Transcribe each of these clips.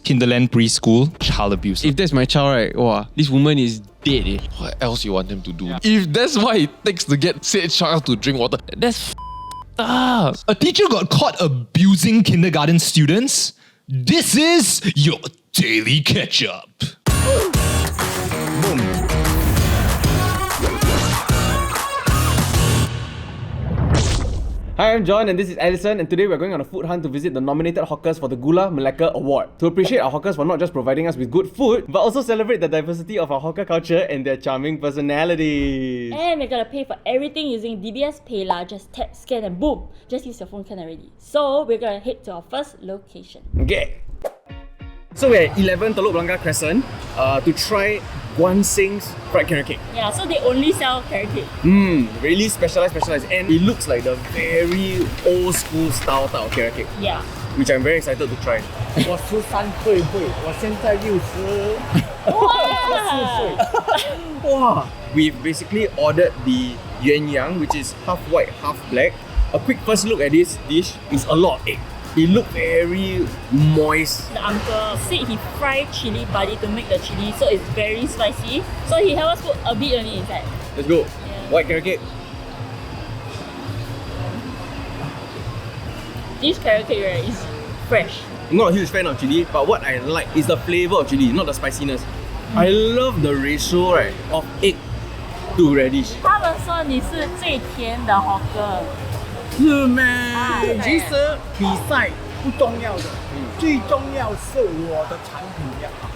Kinderland Preschool, child abuse. If that's my child, right, wow, this woman is dead. What else you want them to do? If that's what it takes to get said child to drink water, that's up. A teacher got caught abusing kindergarten students. This is your daily Ketchup. Boom. Hi, I'm John and this is Alison, and today we're going on a food hunt to visit the nominated hawkers for the Gula Melaka Award. To appreciate our hawkers for not just providing us with good food, but also celebrate the diversity of our hawker culture and their charming personalities. And we're gonna pay for everything using DBS PayLah. Just tap, scan and boom! Just use your phone can already. So we're gonna head to our first location. Okay. So we're at 11 Teluk Belanga Crescent to try Guan Sing's fried carrot cake. Yeah, so they only sell carrot cake. Really specialized. And it looks like the very old school style type of carrot cake. Yeah. Which I'm very excited to try. 我13岁会，我现在60。Wow! We've basically ordered the yuan yang, which is half white, half black. A quick first look at this dish is a lot of egg. It looked very moist. The uncle said he fried chili padi to make the chili, so it's very spicy. So he helped us put a bit only inside. Let's go. Yeah. White carrot cake. This carrot cake right, is fresh. I'm not a huge fan of chili, but what I like is the flavor of chili, not the spiciness. I love the ratio right of egg to radish. 他们说你是最甜的 hawker。是咩？其实比赛不重要的，最重要是我的产品要好。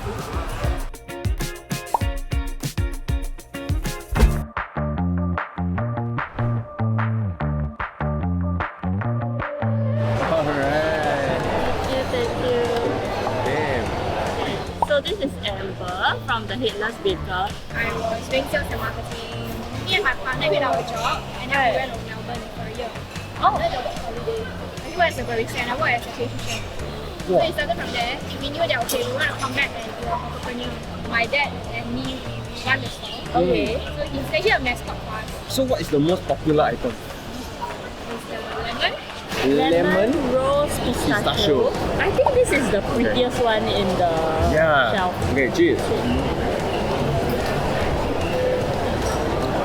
So this is Amber from the Headless Baker. I was doing sales and marketing. Me and my partner quit our job and then we went to Melbourne for a year. After the work holiday, I worked as a barista and I worked as a cafe chef. So it started from there. We knew that okay, we want to come back and be an entrepreneur. My dad and me, we run the store. Okay. So he's actually a mascot for us. So what is the most popular item? It's the Lemon rose pistachio. I think this is the prettiest one in the shelf. Okay, cheers.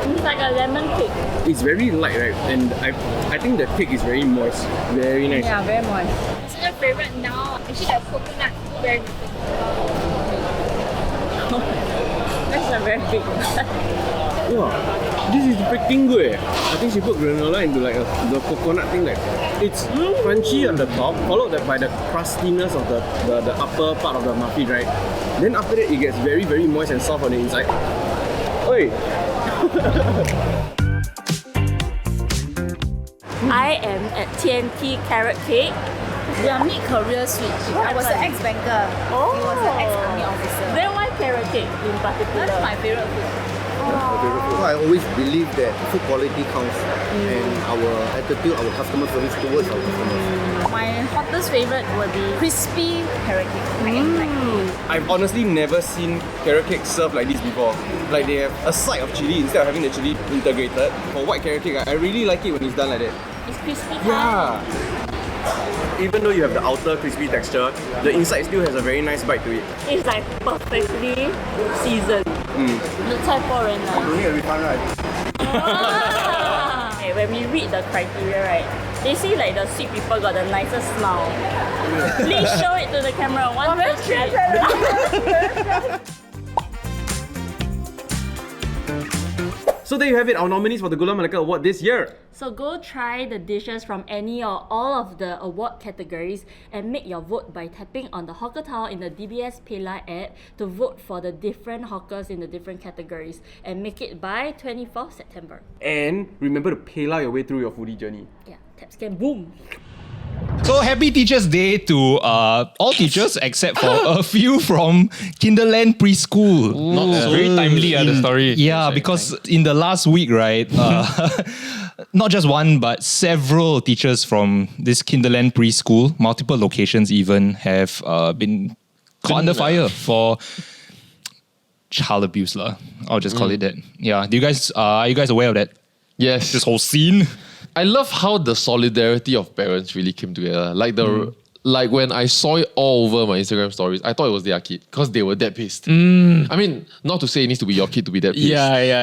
It's like a lemon cake. It's very light, right? And I think the cake is very moist. Very nice. Yeah, very moist. So the favorite now, actually the coconut very good. That's a very big one. Wow, this is freaking good. I think she put granola into like the coconut thing. Like it's crunchy on the top, followed by the crustiness of the upper part of the muffin, right? Then after that, it gets very moist and soft on the inside. Oi. I am at TNT Carrot Cake. Their mid-career switch. I was an ex-banker. Oh. He was an ex-army officer. Then why carrot cake in particular? That's my favorite food. I always believe that food quality counts and our attitude, our customer service towards our customers. My hottest favorite would be crispy carrot cake. I like I've honestly never seen carrot cake served like this before. Like they have a side of chili instead of having the chili integrated. For white carrot cake, I really like it when it's done like that. It's crispy. Yeah. Even though you have the outer crispy texture, the inside still has a very nice bite to it. It's like perfectly seasoned. The type of You need a refund, right? Okay, when we read the criteria, right, they say like the sweet people got the nicest smile. Please show it to the camera. 1, 2, 3. So there you have it, our nominees for the Gula Melaka Award this year. So go try the dishes from any or all of the award categories and make your vote by tapping on the hawker tile in the DBS PayLah app to vote for the different hawkers in the different categories and make it by 24th September. And remember to PayLah your way through your foodie journey. Yeah, tap, scan, boom. So happy Teachers' Day to all teachers except for a few from Kinderland Preschool. Not very timely, the story. Yeah, because in the last week, right, not just one, but several teachers from this Kinderland Preschool, multiple locations even, have been caught under fire for child abuse. I'll just call it that. Yeah, are you guys aware of that? Yes. This whole scene? I love how the solidarity of parents really came together. Like like when I saw it all over my Instagram stories, I thought it was their kid because they were that pissed. I mean, not to say it needs to be your kid to be that pissed.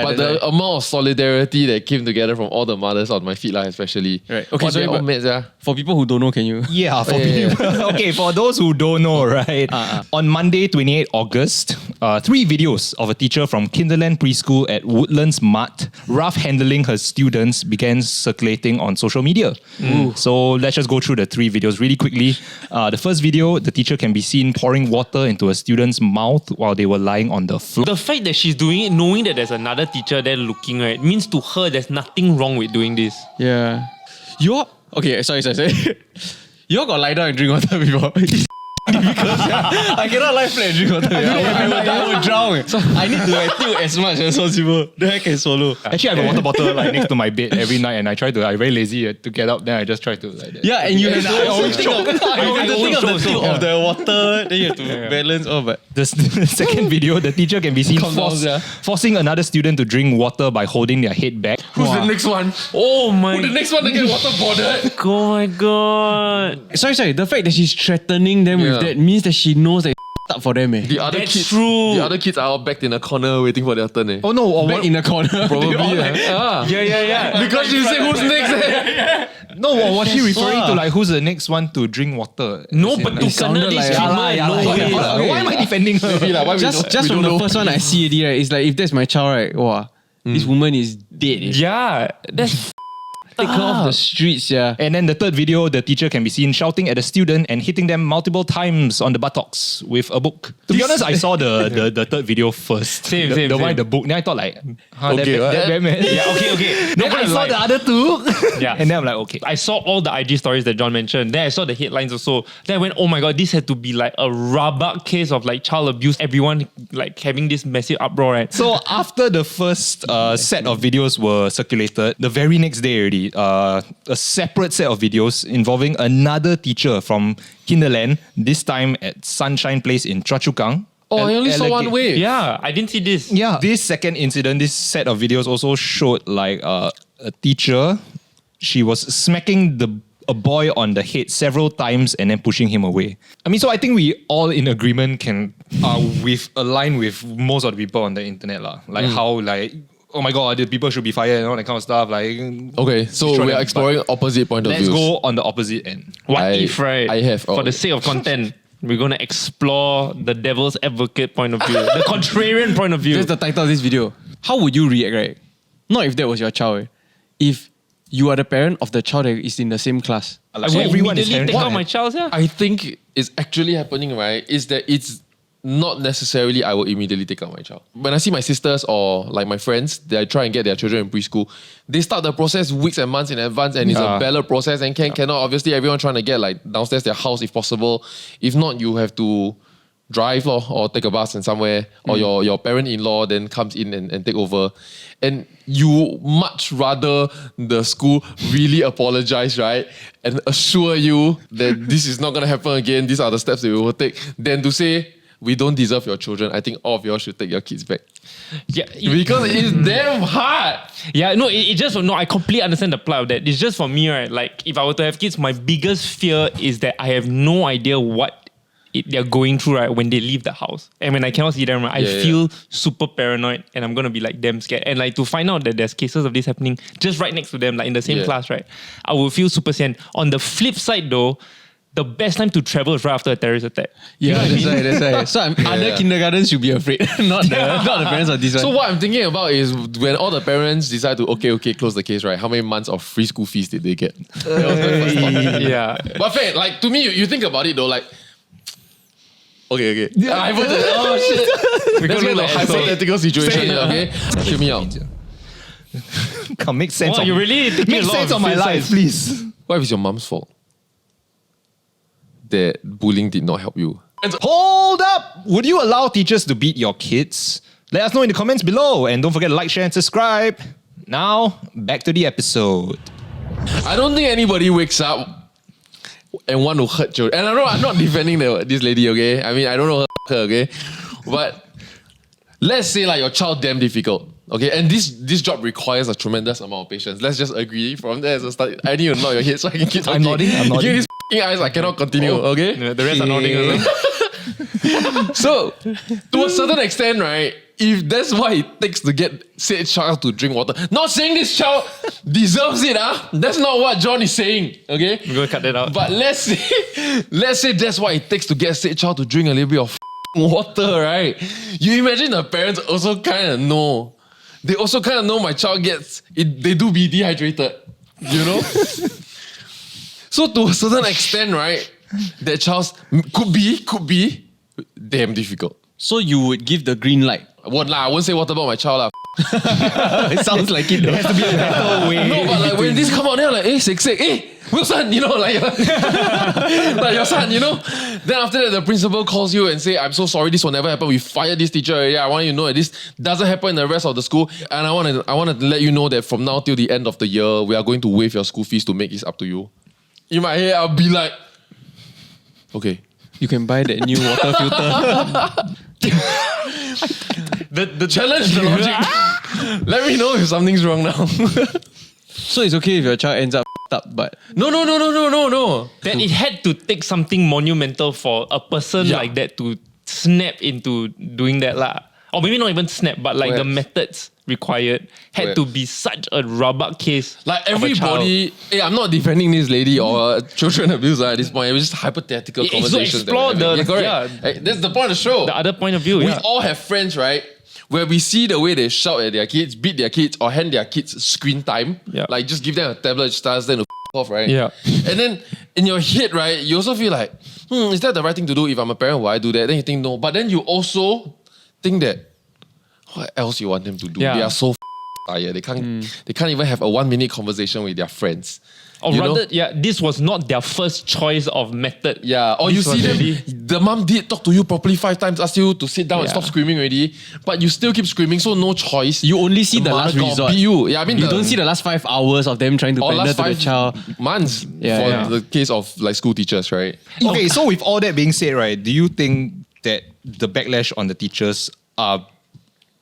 But the amount of solidarity that came together from all the mothers on my feed, especially. Right. Okay, so all mad, for people who don't know, can you? Yeah, for people. Okay, for those who don't know, right? On Monday, 28 August, 3 videos of a teacher from Kinderland Preschool at Woodlands Mart rough handling her students began circulating on social media. So let's just go through the 3 videos really quickly. The first video, the teacher can be seen pouring water into a student's mouth while they were lying on the floor. The fact that she's doing it, knowing that there's another teacher there looking, right, means to her there's nothing wrong with doing this. Yeah. Okay, sorry. You all got lie down and drink water before? Because I cannot lie flat and drink water. I will drown. So I need to tilt as much as possible. Then I can swallow. Actually, I have a water bottle next to my bed every night, and I'm very lazy to get up. Then I just try to like that. Yeah, and you have I always choke. I think of the tilt of the water. Then you have to balance all. But the second video, the teacher can be seen forcing another student to drink water by holding their head back. Who's the next one? Oh my. Who's the next one to get water boarded? Oh my god. sorry. The fact that she's threatening them with that means that she knows that it's up for them. The other That's kids, true. The other kids are all backed in a corner waiting for their turn. Oh no, or Back in the corner. Probably. Yeah. Because you say who's next? no, or was she referring to who's the next one to drink water? No, but to kena this treatment, no way. Why am I defending her? Just from the first one I see it, right? It's like if that's my child, right? Wow, this woman is dead. Yeah, that's Take her off the streets, yeah. And then the third video, the teacher can be seen shouting at a student and hitting them multiple times on the buttocks with a book. To be honest, I saw the third video first. Same. The one with the book. Then I thought that bad. yeah, okay. Then I saw the other 2. Yeah. And then I'm like, okay. I saw all the IG stories that John mentioned. Then I saw the headlines also. Then I went, oh my god, this had to be like a rabak case of child abuse. Everyone having this massive uproar, right? So after the first set of videos were circulated, the very next day already, a separate set of videos involving another teacher from Kinderland, this time at Sunshine Place in Choa Chu Kang. Oh, I only saw one way. Yeah, I didn't see this. Yeah. This second incident, this set of videos also showed a teacher. She was smacking a boy on the head several times and then pushing him away. I mean, so I think we all in agreement can align with most of the people on the internet how oh my god, the people should be fired and all that kind of stuff. Okay, so we are exploring opposite point of view. Let's go on the opposite end. What if, right? I have. For the sake of content, we're going to explore the devil's advocate point of view, the contrarian point of view. That's the title of this video. How would you react, right? Not if that was your child. If you are the parent of the child that is in the same class. I will immediately take out my child, yeah? I think is actually happening, right, is that it's not necessarily I will immediately take out my child. When I see my sisters or my friends, they try and get their children in preschool, they start the process weeks and months in advance, and it's a ballot process and cannot, obviously everyone trying to get downstairs their house if possible. If not, you have to drive or take a bus and somewhere, or your parent-in-law then comes in and take over. And you much rather the school really apologize, right? And assure you that this is not going to happen again, these are the steps that we will take, than to say, we don't deserve your children. I think all of you should take your kids back. Yeah, because it's damn hard. Yeah, no, I completely understand the plight of that. It's just for me, right? If I were to have kids, my biggest fear is that I have no idea what they're going through, right, when they leave the house. And when I cannot see them, right, I feel super paranoid and I'm going to be damn scared. And to find out that there's cases of this happening just right next to them, in the same class, right, I will feel super scared. On the flip side though, the best time to travel is right after a terrorist attack. Yeah, that's right. So other kindergartens should be afraid, not the parents of this one. So what I'm thinking about is when all the parents decide to okay, close the case, right? How many months of free school fees did they get? That was my first thought. Yeah. But fair, to me, you think about it though, okay. Oh shit. Let's get a hypothetical situation, okay? Hear me out. Come, make sense of you really make sense of my life, please. What if it's your mom's fault that bullying did not help you? Hold up! Would you allow teachers to beat your kids? Let us know in the comments below, and don't forget to like, share, and subscribe. Now, back to the episode. I don't think anybody wakes up and want to hurt children. And I'm not defending this lady, okay? I mean, I don't know her, okay? But let's say your child damn difficult, okay? And this job requires a tremendous amount of patience. Let's just agree from there as a start. I need to nod your head so I can keep talking. I'm nodding. Give this eyes, I cannot continue, okay? Yeah, the rest are nodding also. So, to a certain extent, right, if that's what it takes to get said child to drink water, not saying this child deserves it, that's not what John is saying, okay? We're going to cut that out. But let's say that's what it takes to get said child to drink a little bit of water, right? You imagine the parents also kind of know. They also kind of know my child they do be dehydrated, you know? So to a certain extent, right, that child's could be damn difficult. So you would give the green light. I won't say what about my child. It sounds like it. There has to be a better way. No, but like when this come out, they're like, sick, Wilson, you know, like, like your son, you know. Then after that, the principal calls you and say, I'm so sorry, this will never happen. We fired this teacher already. I want you to know that this doesn't happen in the rest of the school. And I want to let you know that from now till the end of the year, we are going to waive your school fees to make this up to you. In my head, I'll be like, okay. You can buy that new water filter. The challenge, the logic. Let me know if something's wrong now. So it's okay if your child ends up up, but No. That it had to take something monumental for a person like that to snap into doing that lah. Or maybe not even snap, but like the methods required had to be such a rabak case. Like everybody, I'm not defending this lady or children abuse at this point. It was just hypothetical conversations. So explore that's the point of the show. The other point of view. We all have friends, right? Where we see the way they shout at their kids, beat their kids, or hand their kids screen time. Yeah. Like just give them a tablet, just tells them to off, right? Yeah. And then in your head, right, you also feel like, is that the right thing to do? If I'm a parent, will I do that? Then you think no. But then you also think that what else you want them to do? Yeah. They are so tired. They can't even have a 1 minute conversation with their friends. Or rather, this was not their first choice of method. Yeah, or This you was see really- them, the mom did talk to you properly 5 times, ask you to sit down and stop screaming already, but you still keep screaming, so no choice. you only see the last mother resort. beat you. Yeah, I mean, You don't see the last 5 hours of them trying to or pander last to the 5 child. months Yeah. the case of like school teachers, right? Okay, so with all that being said, right, do you think that the backlash on the teachers are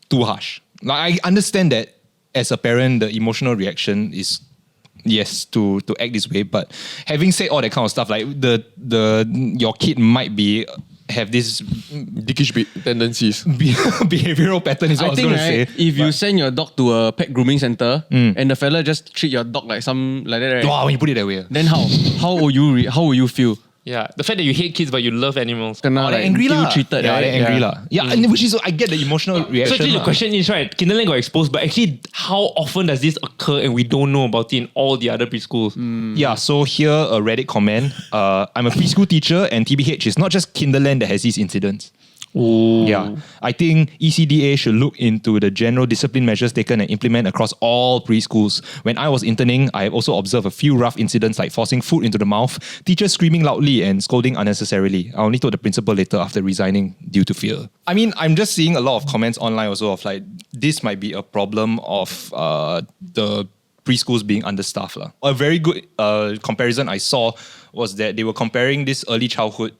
too harsh? Like, I understand that as a parent, the emotional reaction is yes to act this way, but having said all that kind of stuff, like your kid might have this Dickish tendencies. behavioral pattern is what I was think going to say. if you send your dog to a pet grooming center and the fella just treat your dog like that, right? Wow, when you put it that way. Then how will you feel? Yeah, the fact that you hate kids but you love animals. Kena They're angry lah. treated, Yeah, right? they're angry lah. Yeah, and which is I get the emotional reaction. So actually the lah. question is, right, Kinderland got exposed, but actually how often does this occur and we don't know about it in all the other preschools? Yeah, so here a Reddit comment. I'm a preschool teacher and TBH is not just Kinderland that has these incidents. Ooh. Yeah, I think ECDA should look into the general discipline measures taken and implement across all preschools. When I was interning, I have also observed a few rough incidents like forcing food into the mouth, teachers screaming loudly and scolding unnecessarily. I only told the principal later after resigning due to fear. I mean, I'm just seeing a lot of comments online also of like, this might be a problem of the preschools being understaffed. A very good comparison I saw was that they were comparing this early childhood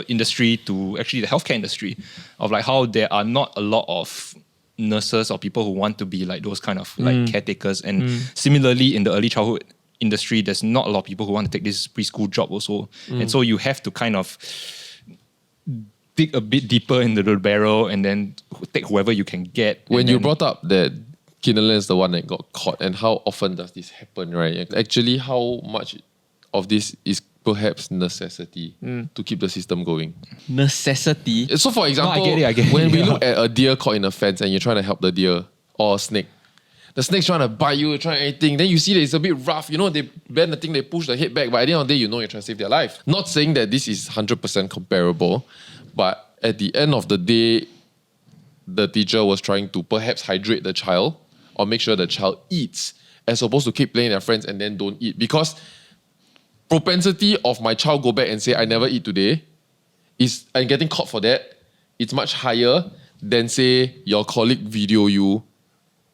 industry to actually the healthcare industry, of like how there are not a lot of nurses or people who want to be like those kind of like caretakers, and similarly in the early childhood industry there's not a lot of people who want to take this preschool job also, and so you have to kind of dig a bit deeper into the barrel and then take whoever you can get. When and you then- brought up that Kinderland is the one that got caught, and how often does this happen, right? Actually, how much of this is perhaps necessity to keep the system going? Necessity. So for example, I get it. when we Yeah. look at a deer caught in a fence and you're trying to help the deer, or a snake, the snake's trying to bite you, trying anything, then you see that it's a bit rough, you know, they bend the thing, they push the head back, but at the end of the day, you know you're trying to save their life. Not saying that this is 100% comparable, but at the end of the day, the teacher was trying to perhaps hydrate the child or make sure the child eats, as opposed to keep playing their friends and then don't eat. Because propensity of my child go back and say, I never eat today, and getting caught for that, it's much higher than say your colleague video you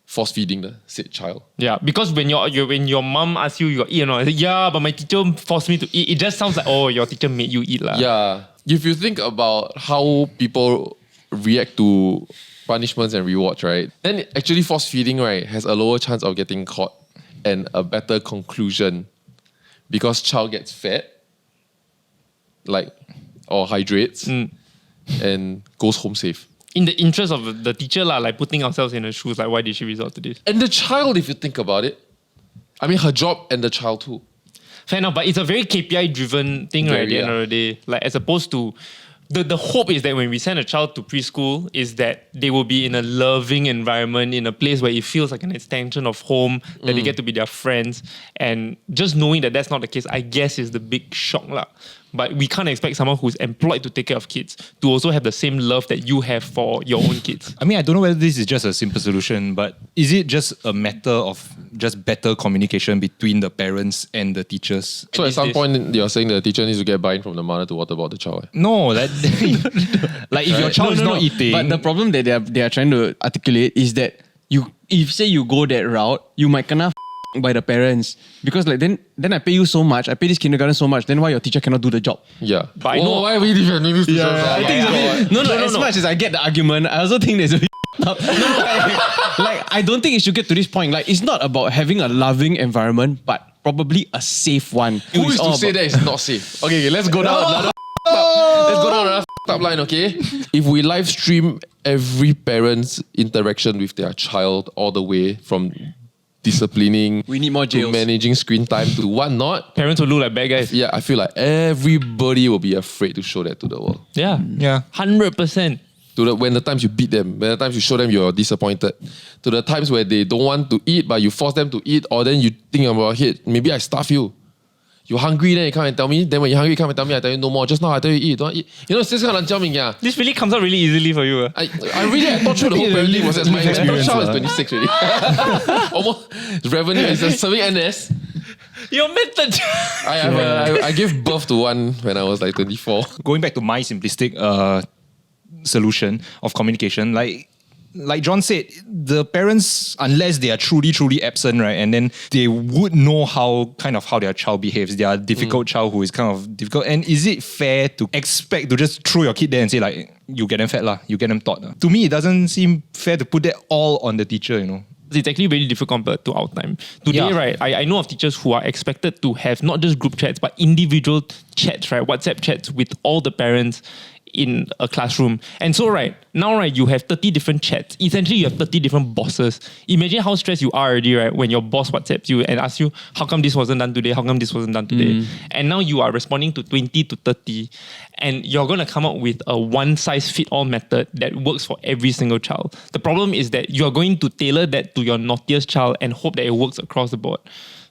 force feeding the said child. Yeah, because when your mom asks you eat or not, I say, yeah, but my teacher forced me to eat. It just sounds like, oh, your teacher made you eat lah. Yeah. If you think about how people react to punishments and rewards, right, then actually force feeding, right, has a lower chance of getting caught and a better conclusion, because child gets fed or hydrates and goes home safe. In the interest of the teacher, like putting ourselves in her shoes, like why did she resort to this? And the child, if you think about it, I mean her job and the child too. Fair enough, but it's a very KPI driven thing, right? At the end of the day, like as opposed to the hope is that when we send a child to preschool, is that they will be in a loving environment, in a place where it feels like an extension of home, that they get to be their friends, and just knowing that that's not the case, I guess, is the big shock, lah. But we can't expect someone who's employed to take care of kids to also have the same love that you have for your own kids. I mean, I don't know whether this is just a simple solution, but is it just a matter of just better communication between the parents and the teachers? So at some point, you're saying the teacher needs to get buy-in from the mother to waterboard the child. No, that like if your child is not eating. But the problem that they are trying to articulate is that if say you go that route, you might kena by the parents, because like then I pay you so much, I pay this kindergarten so much, then why your teacher cannot do the job? Yeah. But I know why are we defending this teacher? I think it's a bit, as much as I get the argument, I also think there's a bit up. Like I don't think it should get to this point. Like it's not about having a loving environment, but probably a safe one. Who is to say that it's not safe? Okay, let's go down another let's go down another top line, okay? If we live stream every parent's interaction with their child all the way from disciplining, we need more to jails, managing screen time, to whatnot, parents will look like bad guys. yeah, I feel like everybody will be afraid to show that to the world. Yeah, 100%. When the times you beat them, when the times you show them you're disappointed, to the times where they don't want to eat but you force them to eat, or then you think about it, maybe I starve you. You're hungry, then you come and tell me. Then when you're hungry, you come and tell me. I tell you no more. Just now I tell you eat. Don't eat. You know, it's this kind of jamming, yeah. This really comes out really easily for you. I thought through the whole parenting process. My third child is 26 already. Almost revenue is serving NS. Your method. I gave birth to one when I was like 24. Going back to my simplistic solution of communication, like John said, the parents, unless they are truly absent, right, and then they would know how their child behaves, their difficult child who is kind of difficult. And is it fair to expect to just throw your kid there and say like, you get them fed lah, you get them taught lah? To me, it doesn't seem fair to put that all on the teacher, you know. It's actually very difficult compared to our time. Today, right, I know of teachers who are expected to have not just group chats, but individual chats, right, WhatsApp chats with all the parents in a classroom. And so now you have 30 different chats. Essentially, you have 30 different bosses. Imagine how stressed you are already, right, when your boss WhatsApps you and asks you, how come this wasn't done today? How come this wasn't done today? And now you are responding to 20 to 30, and you're going to come up with a one-size-fit-all method that works for every single child. The problem is that you're going to tailor that to your naughtiest child and hope that it works across the board.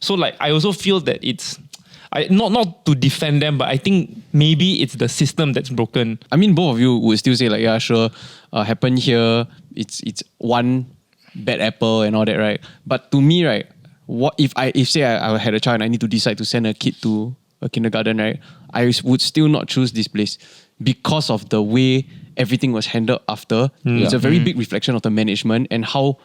So I also feel that it's not to defend them, but I think maybe it's the system that's broken. I mean, both of you would still say like, yeah, sure, happened here. It's one bad apple and all that, right? But to me, right, what if I had a child and I need to decide to send a kid to a kindergarten, right? I would still not choose this place because of the way everything was handled after. It's a very big reflection of the management and how.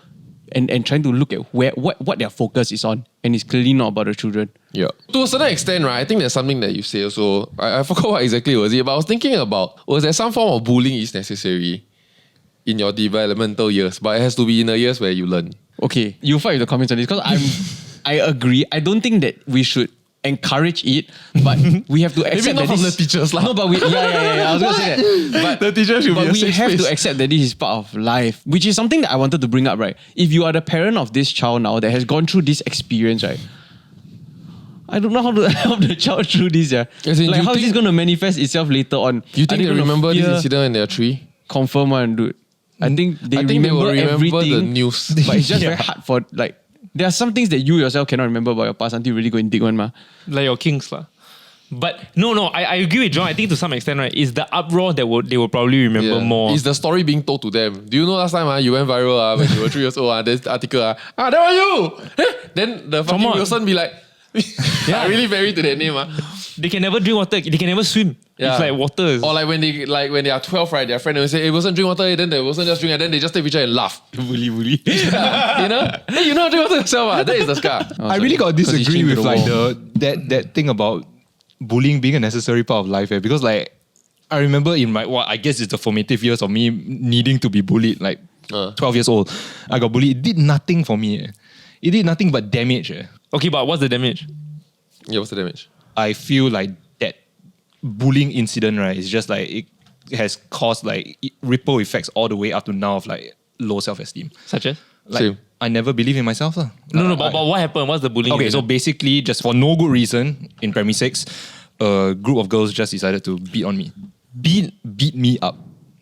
And trying to look at what their focus is on, and it's clearly not about the children. Yeah. To a certain extent, right, I think there's something that you say also. I forgot what exactly was it, but I was thinking about, was there some form of bullying is necessary in your developmental years, but it has to be in the years where you learn. Okay, you fight with the comments on this because I agree. I don't think that we should encourage it, but we have to accept maybe not that from the teachers lah. No, but I was going to say that. But the teacher should be a we safe have space. to accept that this is part of life, which is something that I wanted to bring up, right? If you are the parent of this child now that has gone through this experience, right? I don't know how to help the child through this, yeah. Like how is this going to manifest itself later on? You think they remember this incident when they're 3? Confirm one, dude. I think they will remember everything, the news. but it's just very hard for like. There are some things that you yourself cannot remember about your past until you really go and dig one, ma. Like your kings lah. But no, I agree with John. I think to some extent, right, is the uproar that they will probably remember more. It's the story being told to them. Do you know last time you went viral when you were 3 years old? There's the article. There were you! Then the fucking Wilson be like, I really married to that name. They can never drink water. They can never swim. Yeah. It's like water. Or when they are 12, right, their friend will say, it wasn't drink water, then they wasn't just drink, and then they just take a picture and laugh. Bully. You know? Hey, you know drink water yourself. That is the scar. I really got to disagree with like that thing about bullying being a necessary part of life, because like I remember in my I guess it's the formative years of me needing to be bullied, like 12 years old. I got bullied. It did nothing for me. It did nothing but damage. Okay, but what's the damage? Yeah, what's the damage? I feel like that bullying incident, right, is just like it has caused like ripple effects all the way up to now of like low self-esteem. Such as? Like, Same. I never believe in myself. No, but what happened? What's the bullying? Okay, so reason? basically, just for no good reason, in primary 6, a group of girls just decided to beat on me. Beat me up,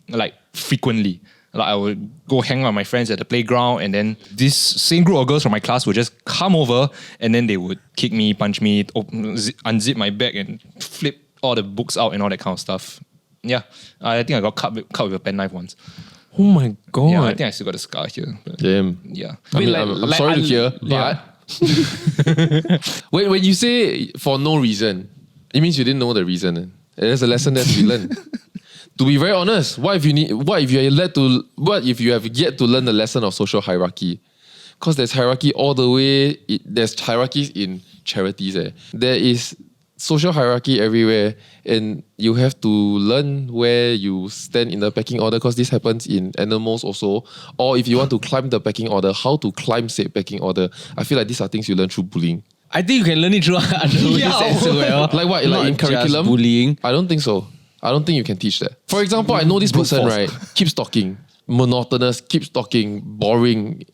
like frequently. Like I would go hang out with my friends at the playground, and then this same group of girls from my class would just come over, and then they would kick me, punch me, unzip my bag, and flip all the books out and all that kind of stuff. Yeah, I think I got cut with a penknife once. Oh my god. Yeah, I think I still got a scar here. But Damn. yeah. I mean, Wait, I'm sorry to hear, yeah. but when you say for no reason, it means you didn't know the reason. There's a lesson there to be learned. To be very honest, what if you have yet to learn the lesson of social hierarchy? Because there's hierarchy all the way. There's hierarchies in charities. There is social hierarchy everywhere, and you have to learn where you stand in the pecking order, because this happens in animals also. Or if you want to climb the pecking order, how to climb said pecking order. I feel like these are things you learn through bullying. I think you can learn it through other ways as well. Like what? Like Not in just curriculum? bullying. I don't think so. I don't think you can teach that. For example, I know this person, right, keeps talking, monotonous, keeps talking, boring.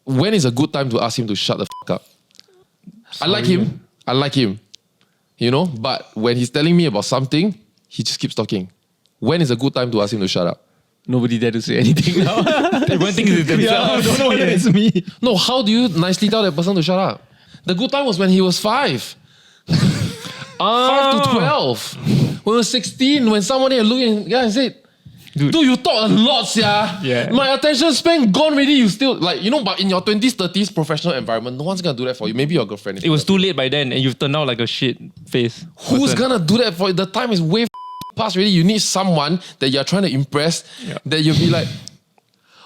When is a good time to ask him to shut the fuck up? I like him. You know, but when he's telling me about something, he just keeps talking. When is a good time to ask him to shut up? Nobody dare to say anything now. Everyone thinks it's themselves. I don't know whether it's me. No, how do you nicely tell that person to shut up? The good time was when he was 5. 5 to 12. When he was 16, when someone here looked and said, Dude, you talk a lot, yeah. My attention span gone already. You still, like, you know, but in your 20s, 30s professional environment, no one's gonna do that for you. Maybe your girlfriend. It was too late by then, and you've turned out like a shit face. Who's gonna do that for you? The time is way past already. You need someone that you're trying to impress, that you'll be like,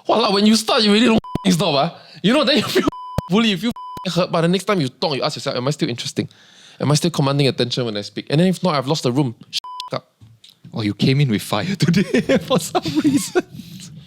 well, when you start, you really don't stop. You know, then you feel bully, you feel hurt, but the next time you talk, you ask yourself, am I still interesting? Am I still commanding attention when I speak? And then if not, I've lost the room. Up. Oh, you came in with fire today for some reason.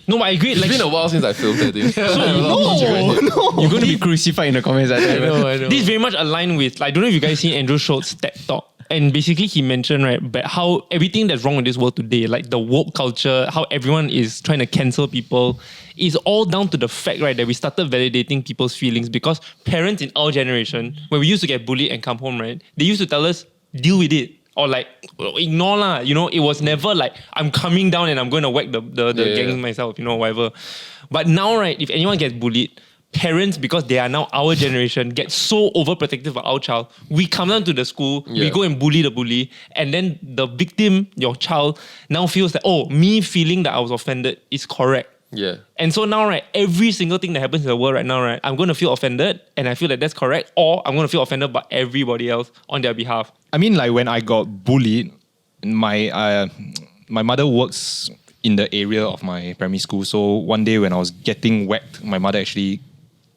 No, but I agree. It's like, been a while since I filmed that thing. No. You're going to be crucified in the comments. I know. This is very much aligned with, like, I don't know if you guys seen Andrew Schultz's TED Talk. And basically he mentioned, right, but how everything that's wrong in this world today, like the woke culture, how everyone is trying to cancel people, is all down to the fact, right, that we started validating people's feelings, because parents in our generation, when we used to get bullied and come home, right, they used to tell us, deal with it. Or like, ignore lah. You know, it was never like, I'm coming down and I'm going to whack the gang myself, you know, whatever. But now, right, if anyone gets bullied, parents, because they are now our generation, get so overprotective of our child. We come down to the school, we go and bully the bully, and then the victim, your child, now feels that, oh, me feeling that I was offended is correct. Yeah. And so now, right, every single thing that happens in the world right now, right, I'm going to feel offended, and I feel that that's correct, or I'm going to feel offended by everybody else on their behalf. I mean, like when I got bullied, my mother works in the area of my primary school. So one day when I was getting whacked, my mother actually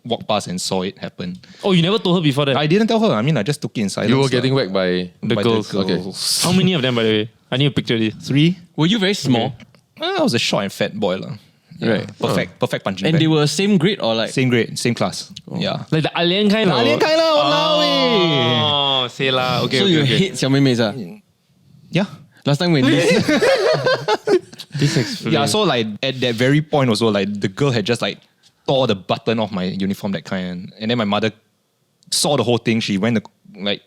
walked past and saw it happen. Oh, you never told her before that? I didn't tell her. I mean, I just took it in silence. You were getting whacked by the girls. Okay. How many of them, by the way? I need a picture of this. 3. Were you very small? I was a short and fat boy. Right. Perfect punching And bag. they were same grade or like? Same grade, same class. Yeah. Like the alien kind of? Alien kind lah, walao eh. Oh, say lah. Okay, So okay, you okay. hate 小妹妹 Yeah. Last time when this... This explains. Yeah, so like at that very point also, like the girl had just like tore the button off my uniform, that kind. And then my mother saw the whole thing. She went to like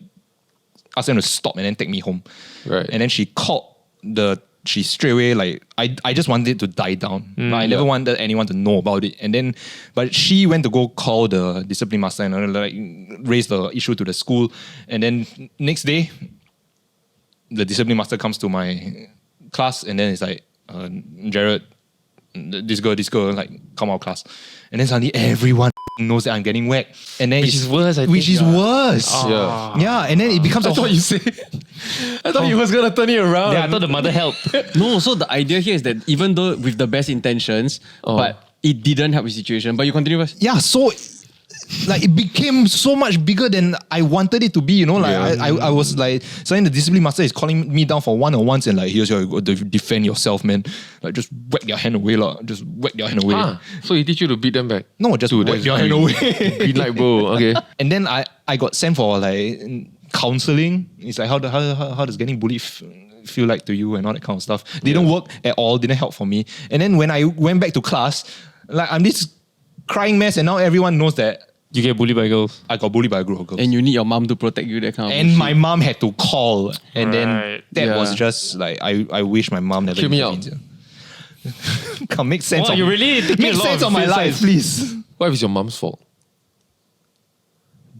ask them to stop and then take me home. Right. And then she called she straight away, like, I just wanted it to die down. I never wanted anyone to know about it. And then, but she went to go call the discipline master and like raise the issue to the school. And then next day, the discipline master comes to my class and then it's like, Jared, this girl, like, come out of class. And then suddenly everyone knows that I'm getting whacked. And then Which is worse, I think. Which is worse. Yeah. Yeah, and then it becomes I thought he was gonna turn it around. Yeah, I thought the mother helped. No, so the idea here is that even though with the best intentions, but it didn't help the situation. But you continue first. Yeah, so like it became so much bigger than I wanted it to be, you know. Like I was like, suddenly the discipline master is calling me down for one-on-ones and like, here's how you got to defend yourself, man. Like just whack their hand away, lah. Just whack their hand away. So he teach you to beat them back? No, just whack their hand away. Green light, bro. Okay. And then I got sent for like counseling. It's like how does getting bullied feel like to you and all that kind of stuff. They don't work at all. Didn't help for me. And then when I went back to class, like I'm this crying mess, and now everyone knows that You get bullied by girls. I got bullied by a group of girls. And you need your mom to protect you, that kind of And shit. my mom had to call, and then that Yeah. was just like I wish my mom never Hear me out. intervened. Come make sense Wow, of you're really taking make a lot sense of of my insights. life, please. What if it's your mom's fault?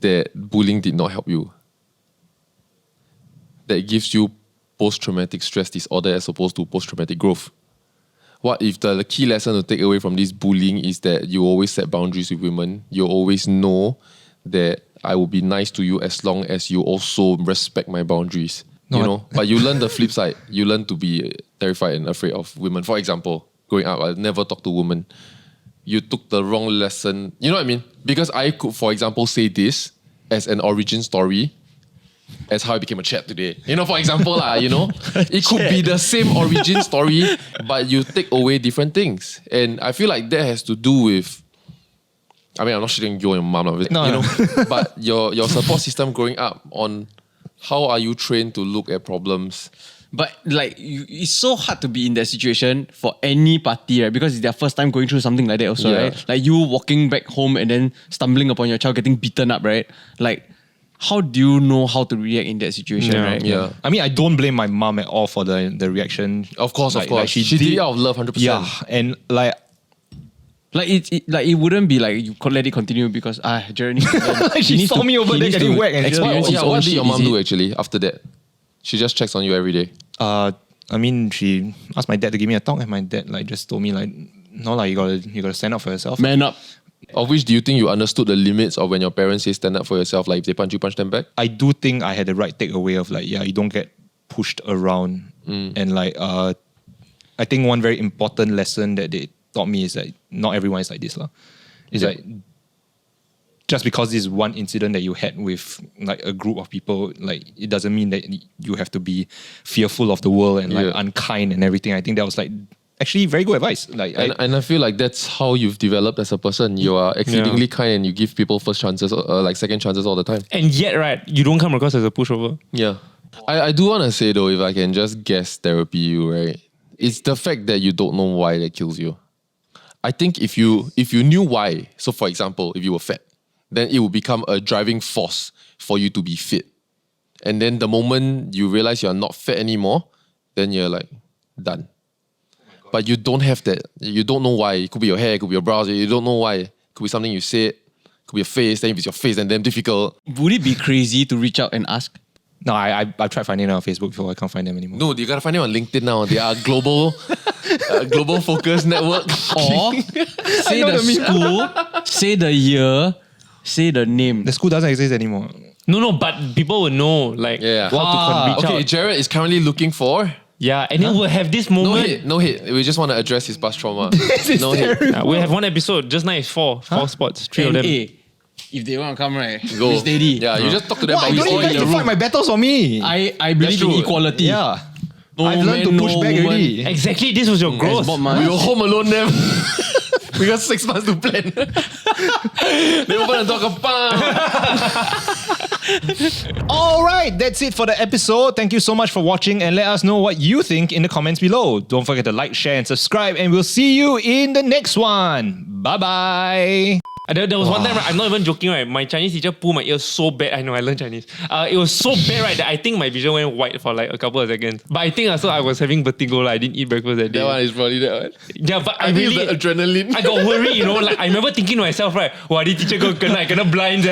That bullying did not help you. That gives you post-traumatic stress disorder as opposed to post-traumatic growth. What if the key lesson to take away from this bullying is that you always set boundaries with women? You always know that I will be nice to you as long as you also respect my boundaries. No, you know, but you learn the flip side. You learn to be terrified and afraid of women. For example, growing up, I never talked to women. You took the wrong lesson. You know what I mean? Because I could, for example, say this as an origin story as how I became a chat today. You know, for example, you know, it could be the same origin story, but you take away different things. And I feel like that has to do with, I mean, I'm not shitting you and your mom, you know, but your support system growing up on how are you trained to look at problems. But like, it's so hard to be in that situation for any party, right? Because it's their first time going through something like that also, Yeah. right? Like you walking back home and then stumbling upon your child getting beaten up, right? Like, how do you know how to react in that situation, right? Yeah. I mean, I don't blame my mom at all for the reaction. Of course, Like- of course. like she did it out of love, 100%. Yeah, and like Like it wouldn't be like you could let it continue because Jeremy she saw me over there getting whacked and she- experience his Yeah, own what did shit, your mom is it? do actually after that? She just checks on you every day. I mean, she asked my dad to give me a talk, and my dad like just told me like, no, like you gotta stand up for yourself. Man up. Of which do you think you understood the limits of when your parents say stand up for yourself? Like if they punch you, punch them back? I do think I had the right takeaway of like, yeah, you don't get pushed around, and like I think one very important lesson that they taught me is that not everyone is like this, lah. It's like just because this one incident that you had with like a group of people, like it doesn't mean that you have to be fearful of the world and like unkind and everything. I think that was like actually very good advice. Like, And I feel like that's how you've developed as a person. You are exceedingly kind and you give people first chances, like second chances all the time. And yet, right, you don't come across as a pushover. Yeah. I do want to say though, if I can just guess therapy you, right? It's the fact that you don't know why that kills you. I think if you knew why, so for example, if you were fat, then it would become a driving force for you to be fit. And then the moment you realize you're not fat anymore, then you're like, done. But you don't have that. You don't know why. It could be your hair, it could be your brows. You don't know why. It could be something you said. It could be your face. Then if it's your face, then damn difficult. Would it be crazy to reach out and ask? no, I've tried finding it on Facebook before. I can't find them anymore. No, you gotta find them on LinkedIn now. They are global, global focus network. Or say the school, say the year, say the name. The school doesn't exist anymore. No, but people will know like Yeah. how to reach Okay, out. Jared is currently looking for. Yeah, and then we'll have this No moment. hate, no hate. We just want to address his past trauma. No hate. We have one episode. Just nice, four spots, three of them. If they want to come, right, Go. be steady. Yeah, you just talk to them Why? about You don't all need in guys the to room. fight my battles for me. I believe in true. equality. Yeah. No I've learned man, to push no back woman. already. Exactly, this was your growth. Bob Marley. We were home alone then. We got 6 months to plan. They open the door, go, bam. All right, that's it for the episode. Thank you so much for watching, and let us know what you think in the comments below. Don't forget to like, share, and subscribe, and we'll see you in the next one. Bye-bye. There was one time, right, I'm not even joking, right? My Chinese teacher pulled my ear so bad. I know, I learned Chinese. It was so bad, right, that I think my vision went white for like a couple of seconds. But I think also I was having vertigo, like I didn't eat breakfast that day. That one is probably that one. Yeah, but I I think really... it's the adrenaline. I got worried, you know, like I remember thinking to myself, right, wow, this teacher I cannot blind.